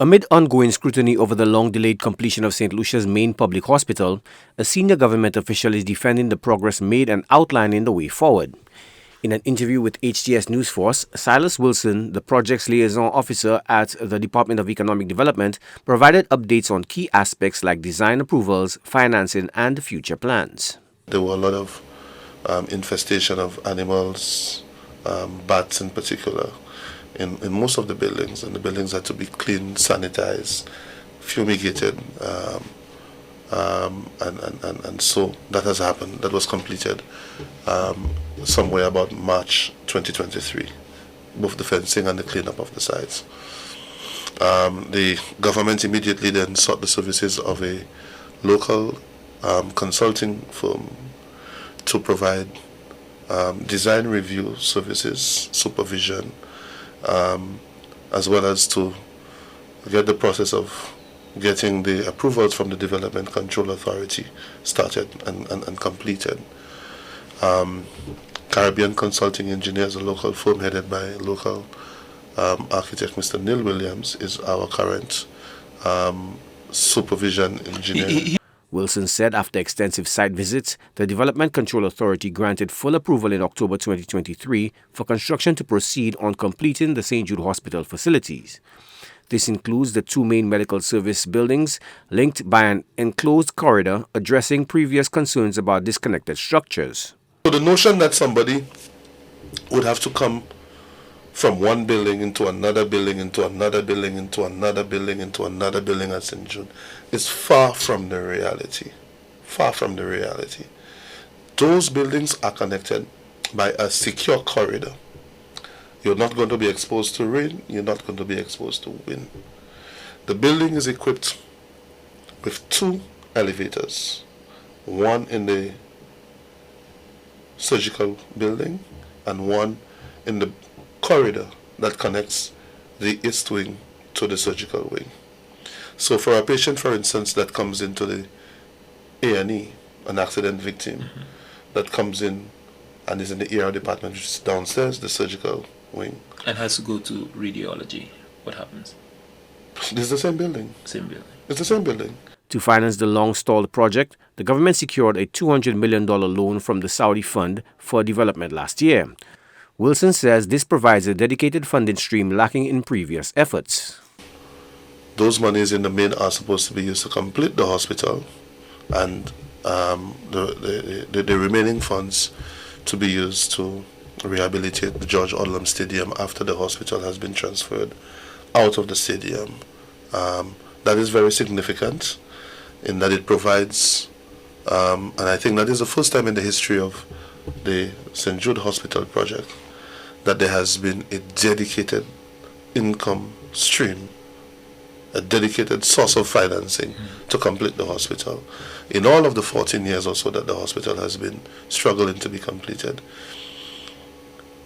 Amid ongoing scrutiny over the long-delayed completion of St. Lucia's main public hospital, a senior government official is defending the progress made and outlining the way forward. In an interview with HTS News Force, Silas Wilson, the project's liaison officer at the Department of Economic Development, provided updates on key aspects like design approvals, financing, and future plans. There were a lot of infestation of animals, bats in particular, in most of the buildings, and the buildings had to be cleaned, sanitized, fumigated, and so that has happened. That was completed somewhere about March 2023, both the fencing and the cleanup of the sites. The government immediately then sought the services of a local consulting firm to provide design review services, supervision, as well as to get the process of getting the approvals from the Development Control Authority started and completed. Caribbean Consulting Engineers, a local firm headed by local architect Mr. Neil Williams, is our current supervision engineer. Wilson said after extensive site visits, the Development Control Authority granted full approval in October 2023 for construction to proceed on completing the St. Jude Hospital facilities. This includes the two main medical service buildings linked by an enclosed corridor addressing previous concerns about disconnected structures. So the notion that somebody would have to come from one building into another building, into another building, into another building, into another building at St. Jude is far from the reality. Far from the reality. Those buildings are connected by a secure corridor. You're not going to be exposed to rain. You're not going to be exposed to wind. The building is equipped with two elevators. One in the surgical building and one in the corridor that connects the east wing to the surgical wing. So for a patient, for instance, that comes into the A&E, an accident victim, that comes in and is in the ER department, which is downstairs, the surgical wing. And has to go to radiology. What happens? This is the same building. Same building. It's the same building. To finance the long-stalled project, the government secured a $200 million loan from the Saudi Fund for Development last year. Wilson says this provides a dedicated funding stream lacking in previous efforts. Those monies in the main are supposed to be used to complete the hospital, and the remaining funds to be used to rehabilitate the George Odlum Stadium after the hospital has been transferred out of the stadium. That is very significant in that it provides, and I think that is the first time in the history of the St. Jude Hospital project that there has been a dedicated income stream, a dedicated source of financing to complete the hospital. In all of the 14 years or so that the hospital has been struggling to be completed,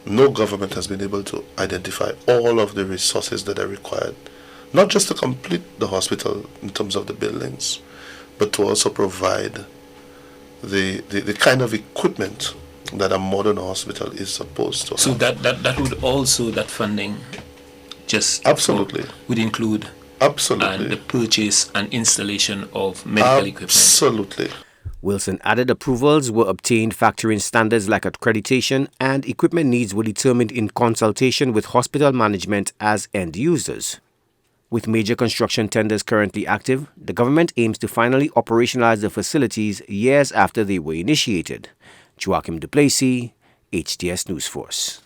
no government has been able to identify all of the resources that are required, not just to complete the hospital in terms of the buildings, but to also provide the kind of equipment that a modern hospital is supposed to have. So that would also, that funding just absolutely would include absolutely and the purchase and installation of medical equipment. Absolutely. Wilson added approvals were obtained factoring standards like accreditation, and equipment needs were determined in consultation with hospital management as end users. With major construction tenders currently active, the government aims to finally operationalize the facilities years after they were initiated. Joachim Duplessis, HTS News Force.